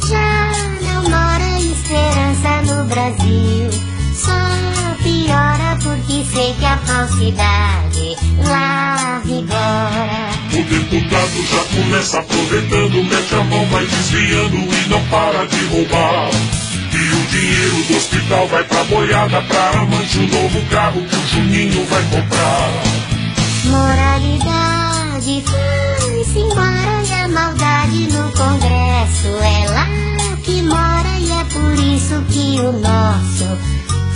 Já não mora esperança no Brasil. Só piora porque sei que a falsidade lá vigora. O deputado já começa aproveitando, mete a mão, vai desviando e não para de roubar. E o dinheiro do hospital vai pra boiada, pra amante o novo carro que o Juninho vai comprar. Moralidade foi-se embora e a maldade no Congresso é lá que mora, e é por isso que o nosso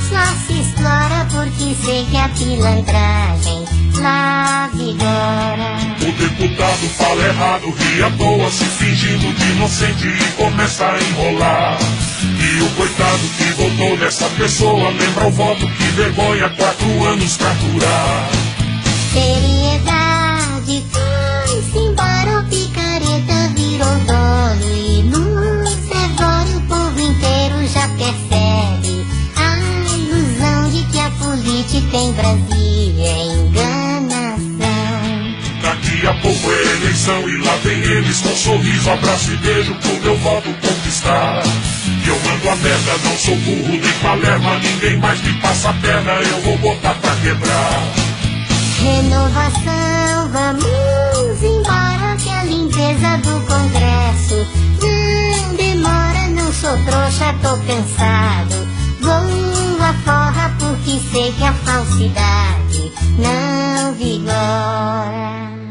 só se explora, porque sei que a pilantragem lá vigora. O deputado fala errado, ri à toa, se fingindo de inocente e começa a enrolar. E o coitado que votou nessa pessoa lembra o voto, que vergonha, 4 anos pra durar. Seriedade foi-se embora, o picareta virou dono, e no servório o povo inteiro já percebe a ilusão de que a política em Brasília é enganação. Daqui a pouco é eleição e lá vem eles com sorriso, abraço e beijo pro meu voto conquistar. E eu mando a merda, não sou burro nem palerma, ninguém mais me passa a perna, eu vou botar pra quebrar. Renovação, vamos embora, que a limpeza do Congresso não demora, não sou trouxa, tô cansado. Vou à forra porque sei que a falsidade não vigora.